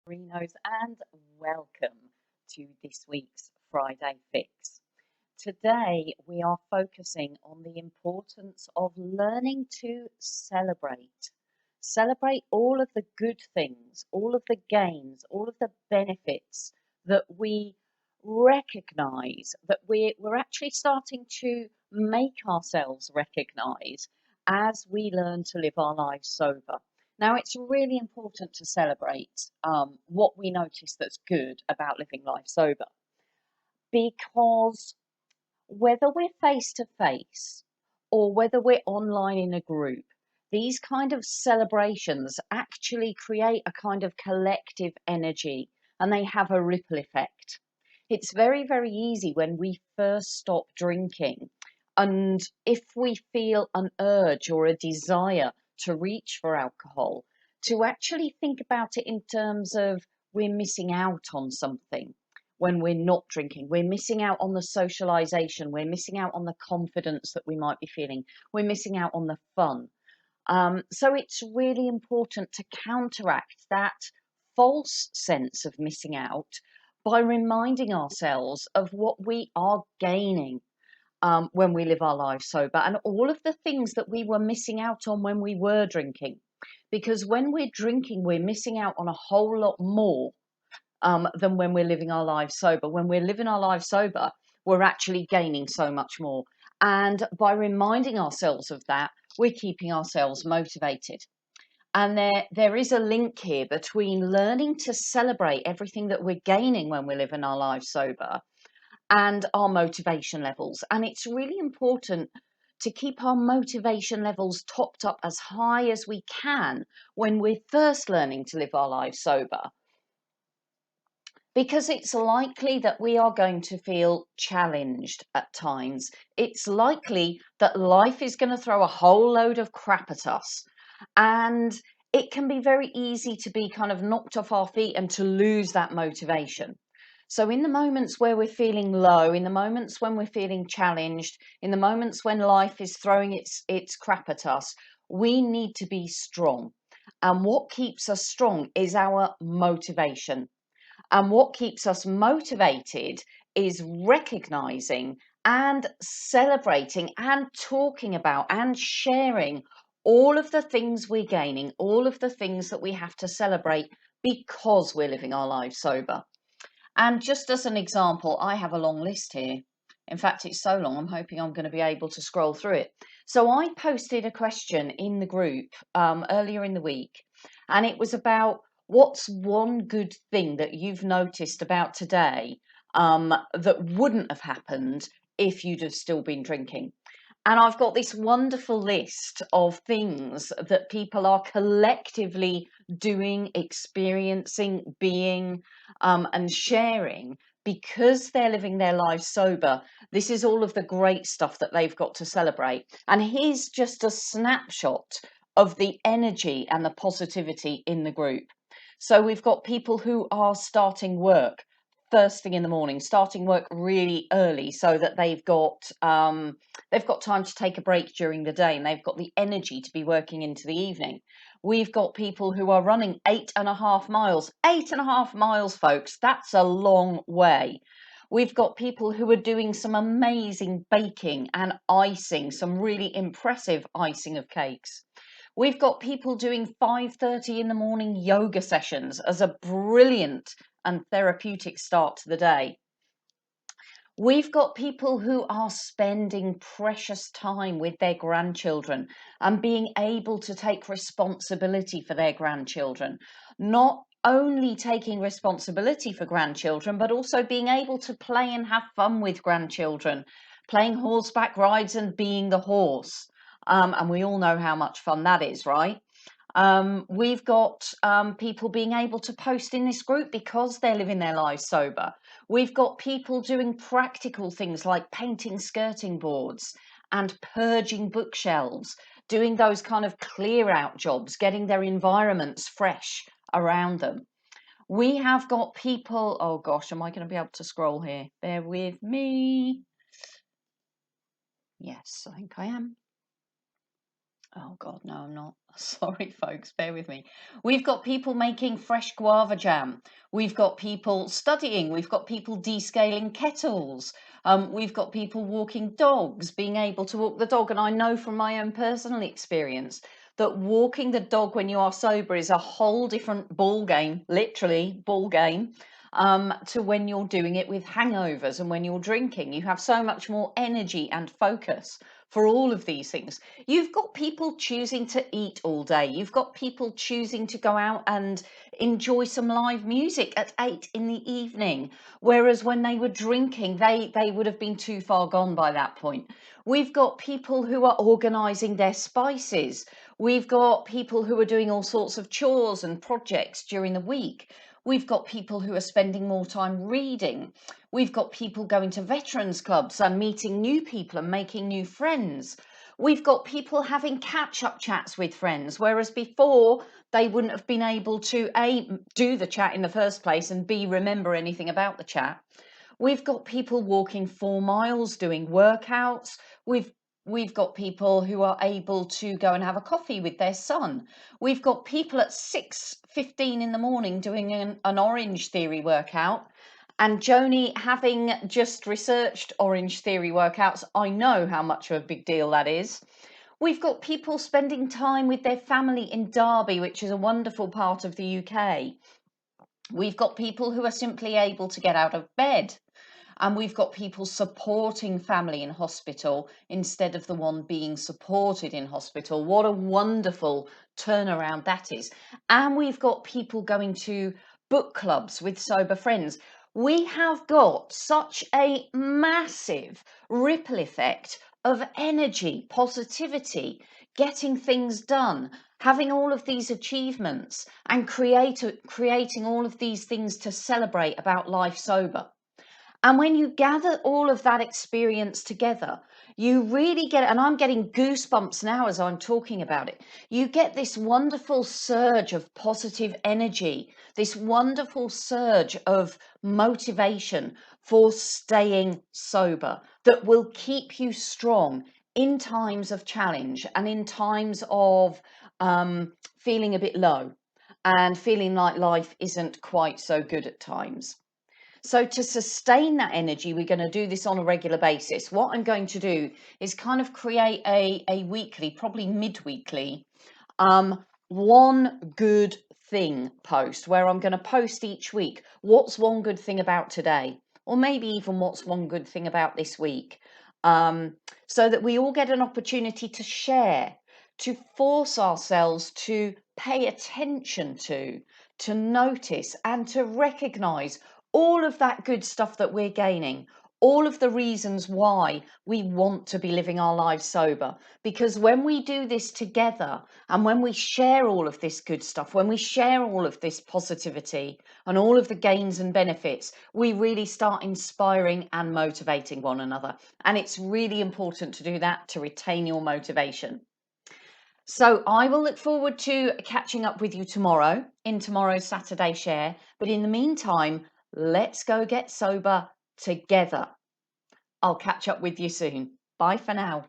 Merinos, and welcome to this week's Friday Fix. Today, we are focusing on the importance of learning to celebrate. Celebrate all of the good things, all of the gains, all of the benefits that we recognize, that we're actually starting to make ourselves recognize as we learn to live our lives sober. Now, it's really important to celebrate what we notice that's good about living life sober because whether we're face to face or whether we're online in a group, these kind of celebrations actually create a kind of collective energy and they have a ripple effect. It's very, very easy when we first stop drinking. And if we feel an urge or a desire to reach for alcohol, to actually think about it in terms of we're missing out on something when we're not drinking. We're missing out on the socialization. We're missing out on the confidence that we might be feeling. We're missing out on the fun. So it's really important to counteract that false sense of missing out by reminding ourselves of what we are gaining when we live our lives sober and all of the things that we were missing out on when we were drinking. Because when we're drinking, we're missing out on a whole lot more than when we're living our lives sober. When we're living our lives sober, we're actually gaining so much more. And by reminding ourselves of that, we're keeping ourselves motivated. And there is a link here between learning to celebrate everything that we're gaining when we're living our lives sober and our motivation levels. And it's really important to keep our motivation levels topped up as high as we can when we're first learning to live our lives sober, because it's likely that we are going to feel challenged at times. It's likely that life is going to throw a whole load of crap at us. And it can be very easy to be kind of knocked off our feet and to lose that motivation. So, in the moments where we're feeling low, in the moments when we're feeling challenged, in the moments when life is throwing its crap at us, we need to be strong. And what keeps us strong is our motivation. And what keeps us motivated is recognizing and celebrating and talking about and sharing all of the things we're gaining, all of the things that we have to celebrate because we're living our lives sober. And just as an example, I have a long list here. In fact, it's so long, I'm hoping I'm going to be able to scroll through it. So I posted a question in the group earlier in the week, and it was about what's one good thing that you've noticed about today that wouldn't have happened if you'd have still been drinking. And I've got this wonderful list of things that people are collectively doing, experiencing, being, and sharing because they're living their lives sober. This is all of the great stuff that they've got to celebrate. And here's just a snapshot of the energy and the positivity in the group. So we've got people who are starting work first thing in the morning, starting work really early so that they've got time to take a break during the day and they've got the energy to be working into the evening. We've got people who are running 8.5 miles. 8.5 miles, folks, that's a long way. We've got people who are doing some amazing baking and icing, some really impressive icing of cakes. We've got people doing 5:30 in the morning yoga sessions as a brilliant and therapeutic start to the day. We've got people who are spending precious time with their grandchildren and being able to take responsibility for their grandchildren. Not only taking responsibility for grandchildren, but also being able to play and have fun with grandchildren, playing horseback rides and being the horse. And we all know how much fun that is, right? We've got people being able to post in this group because they're living their lives sober. We've got people doing practical things like painting skirting boards and purging bookshelves, doing those kind of clear out jobs, getting their environments fresh around them. We have got people, oh gosh, am I going to be able to scroll here? Bear with me. Yes, I think I am. Oh God, no, I'm not. Sorry, folks, bear with me. We've got people making fresh guava jam. We've got people studying. We've got people descaling kettles. We've got people walking dogs, being able to walk the dog. And I know from my own personal experience that walking the dog when you are sober is a whole different ball game, literally ball game, to when you're doing it with hangovers and when you're drinking. You have so much more energy and focus for all of these things. You've got people choosing to eat all day. You've got people choosing to go out and enjoy some live music at 8 in the evening. Whereas when they were drinking, they would have been too far gone by that point. We've got people who are organizing their spices. We've got people who are doing all sorts of chores and projects during the week. We've got people who are spending more time reading. We've got people going to veterans clubs and meeting new people and making new friends. We've got people having catch-up chats with friends, whereas before they wouldn't have been able to A, do the chat in the first place, and B, remember anything about the chat. We've got people walking 4 miles, doing workouts. We've got people who are able to go and have a coffee with their son. We've got people at 6:15 in the morning doing an Orange Theory workout. And Joni, having just researched Orange Theory workouts, I know how much of a big deal that is. We've got people spending time with their family in Derby, which is a wonderful part of the UK. We've got people who are simply able to get out of bed. And we've got people supporting family in hospital instead of the one being supported in hospital. What a wonderful turnaround that is. And we've got people going to book clubs with sober friends. We have got such a massive ripple effect of energy, positivity, getting things done, having all of these achievements, and creating all of these things to celebrate about life sober. And when you gather all of that experience together, you really get, and I'm getting goosebumps now as I'm talking about it, you get this wonderful surge of positive energy, this wonderful surge of motivation for staying sober that will keep you strong in times of challenge and in times of feeling a bit low and feeling like life isn't quite so good at times. So to sustain that energy, we're going to do this on a regular basis. What I'm going to do is kind of create a weekly, probably mid-weekly, one good thing post where I'm going to post each week. What's one good thing about today? Or maybe even what's one good thing about this week? So that we all get an opportunity to share, to force ourselves to pay attention to notice and to recognize all of that good stuff that we're gaining, all of the reasons why we want to be living our lives sober. Because when we do this together and when we share all of this good stuff, when we share all of this positivity and all of the gains and benefits, we really start inspiring and motivating one another. And it's really important to do that to retain your motivation. So I will look forward to catching up with you tomorrow in tomorrow's Saturday share. But in the meantime, let's go get sober together. I'll catch up with you soon. Bye for now.